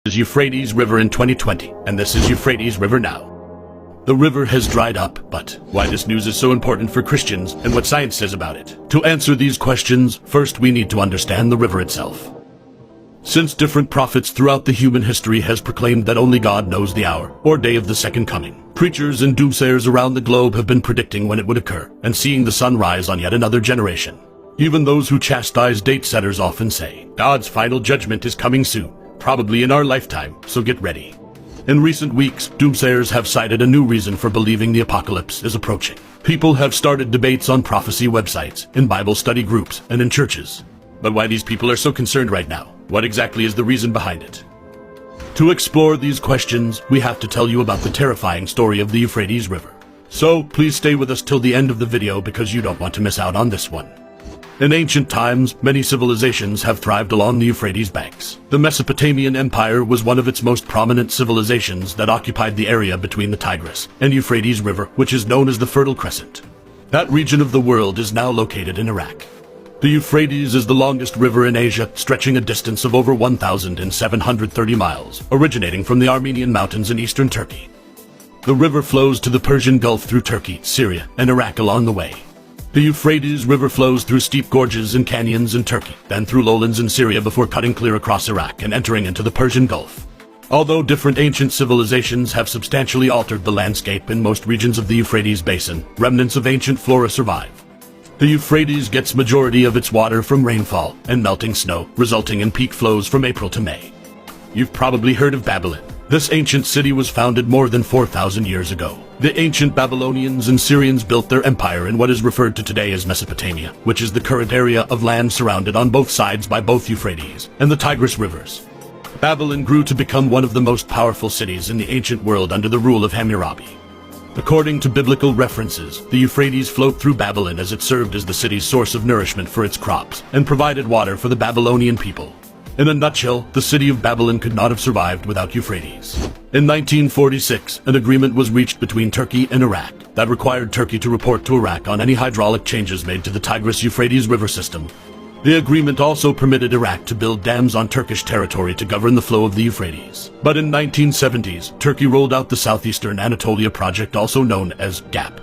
This is Euphrates River in 2020, and this is Euphrates River now. The river has dried up, but why this news is so important for Christians and what science says about it. To answer these questions, first we need to understand the river itself. Since different prophets throughout the human history has proclaimed that only God knows the hour or day of the second coming, preachers and doomsayers around the globe have been predicting when it would occur and seeing the sun rise on yet another generation. Even those who chastise date setters often say, God's final judgment is coming soon. Probably in our lifetime, so get ready. In recent weeks, doomsayers have cited a new reason for believing the apocalypse is approaching. People have started debates on prophecy websites, in Bible study groups, and in churches. But why these people are so concerned right now? What exactly is the reason behind it? To explore these questions, we have to tell you about the terrifying story of the Euphrates River. So, please stay with us till the end of the video because you don't want to miss out on this one. In ancient times, many civilizations have thrived along the Euphrates banks. The Mesopotamian Empire was one of its most prominent civilizations that occupied the area between the Tigris and Euphrates River, which is known as the Fertile Crescent. That region of the world is now located in Iraq. The Euphrates is the longest river in Asia, stretching a distance of over 1,730 miles, originating from the Armenian mountains in eastern Turkey. The river flows to the Persian Gulf through Turkey, Syria, and Iraq along the way. The Euphrates River flows through steep gorges and canyons in Turkey, then through lowlands in Syria before cutting clear across Iraq and entering into the Persian Gulf. Although different ancient civilizations have substantially altered the landscape in most regions of the Euphrates basin, remnants of ancient flora survive. The Euphrates gets majority of its water from rainfall and melting snow, resulting in peak flows from April to May. You've probably heard of Babylon. This ancient city was founded more than 4,000 years ago. The ancient Babylonians and Syrians built their empire in what is referred to today as Mesopotamia, which is the current area of land surrounded on both sides by both Euphrates and the Tigris rivers. Babylon grew to become one of the most powerful cities in the ancient world under the rule of Hammurabi. According to biblical references, the Euphrates flowed through Babylon as it served as the city's source of nourishment for its crops and provided water for the Babylonian people. In a nutshell, the city of Babylon could not have survived without Euphrates. In 1946, an agreement was reached between Turkey and Iraq that required Turkey to report to Iraq on any hydraulic changes made to the Tigris-Euphrates river system. The agreement also permitted Iraq to build dams on Turkish territory to govern the flow of the Euphrates. But in 1970s, Turkey rolled out the Southeastern Anatolia project, also known as GAP.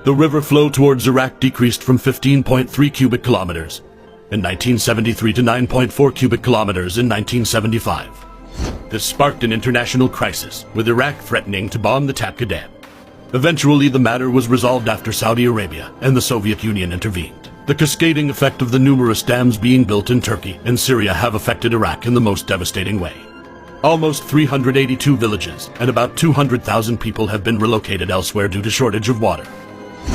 The river flow towards Iraq decreased from 15.3 cubic kilometers in 1973 to 9.4 cubic kilometers in 1975. This sparked an international crisis, with Iraq threatening to bomb the Tapka Dam. Eventually, the matter was resolved after Saudi Arabia and the Soviet Union intervened. The cascading effect of the numerous dams being built in Turkey and Syria have affected Iraq in the most devastating way. Almost 382 villages and about 200,000 people have been relocated elsewhere due to shortage of water.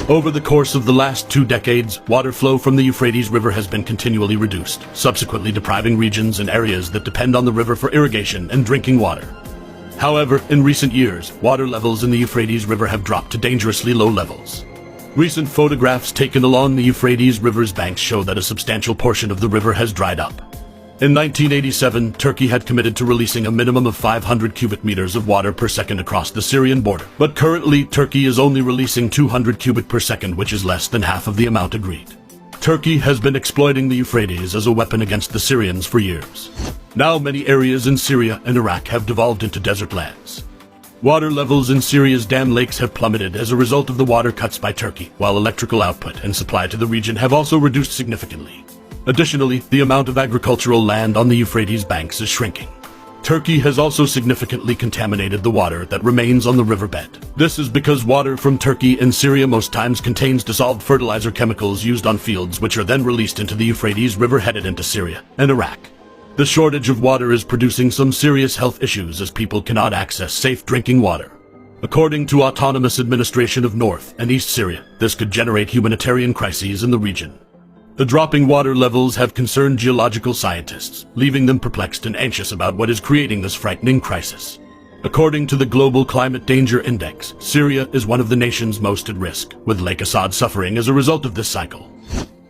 Over the course of the last 2 decades, water flow from the Euphrates River has been continually reduced, subsequently depriving regions and areas that depend on the river for irrigation and drinking water. However, in recent years, water levels in the Euphrates River have dropped to dangerously low levels. Recent photographs taken along the Euphrates River's banks show that a substantial portion of the river has dried up. In 1987, Turkey had committed to releasing a minimum of 500 cubic meters of water per second across the Syrian border. But currently, Turkey is only releasing 200 cubic per second, which is less than half of the amount agreed. Turkey has been exploiting the Euphrates as a weapon against the Syrians for years. Now many areas in Syria and Iraq have devolved into desert lands. Water levels in Syria's dam lakes have plummeted as a result of the water cuts by Turkey, while electrical output and supply to the region have also reduced significantly. Additionally, the amount of agricultural land on the Euphrates banks is shrinking. Turkey has also significantly contaminated the water that remains on the riverbed. This is because water from Turkey and Syria most times contains dissolved fertilizer chemicals used on fields, which are then released into the Euphrates River headed into Syria and Iraq. The shortage of water is producing some serious health issues as people cannot access safe drinking water. According to Autonomous Administration of North and East Syria, this could generate humanitarian crises in the region. The dropping water levels have concerned geological scientists, leaving them perplexed and anxious about what is creating this frightening crisis. According to the Global Climate Danger Index, Syria is one of the nations most at risk, with Lake Assad suffering as a result of this cycle.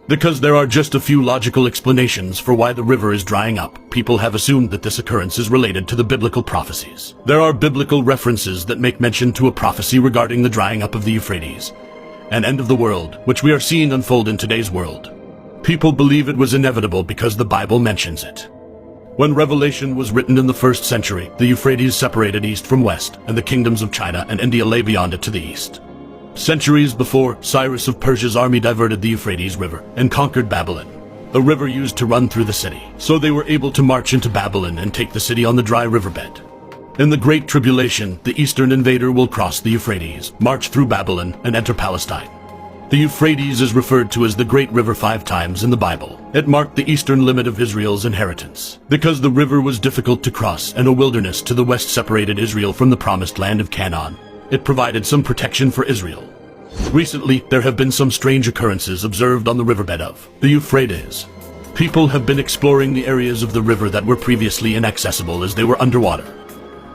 Because there are just a few logical explanations for why the river is drying up, people have assumed that this occurrence is related to the biblical prophecies. There are biblical references that make mention to a prophecy regarding the drying up of the Euphrates, an end of the world, which we are seeing unfold in today's world. People believe it was inevitable because the Bible mentions it. When Revelation was written in the 1st century, the Euphrates separated east from west, and the kingdoms of China and India lay beyond it to the east. Centuries before, Cyrus of Persia's army diverted the Euphrates River and conquered Babylon. The river used to run through the city, so they were able to march into Babylon and take the city on the dry riverbed. In the Great Tribulation, the eastern invader will cross the Euphrates, march through Babylon, and enter Palestine. The Euphrates is referred to as the Great River 5 times in the Bible. It marked the eastern limit of Israel's inheritance. Because the river was difficult to cross and a wilderness to the west separated Israel from the promised land of Canaan, it provided some protection for Israel. Recently, there have been some strange occurrences observed on the riverbed of the Euphrates. People have been exploring the areas of the river that were previously inaccessible as they were underwater.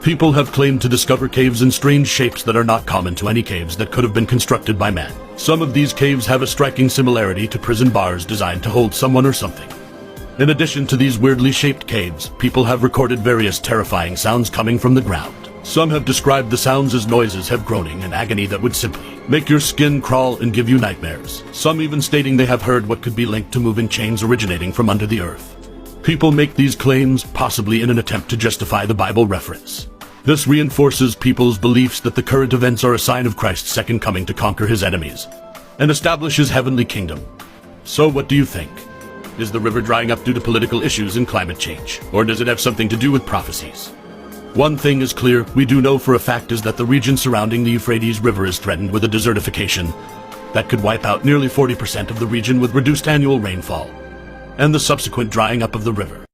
People have claimed to discover caves in strange shapes that are not common to any caves that could have been constructed by man. Some of these caves have a striking similarity to prison bars designed to hold someone or something. In addition to these weirdly shaped caves, people have recorded various terrifying sounds coming from the ground. Some have described the sounds as noises of groaning and agony that would simply make your skin crawl and give you nightmares. Some even stating they have heard what could be linked to moving chains originating from under the earth. People make these claims, possibly in an attempt to justify the Bible reference. This reinforces people's beliefs that the current events are a sign of Christ's second coming to conquer his enemies and establish his heavenly kingdom. So what do you think? Is the river drying up due to political issues and climate change, or does it have something to do with prophecies? One thing is clear, we do know for a fact, is that the region surrounding the Euphrates River is threatened with a desertification that could wipe out nearly 40% of the region with reduced annual rainfall and the subsequent drying up of the river.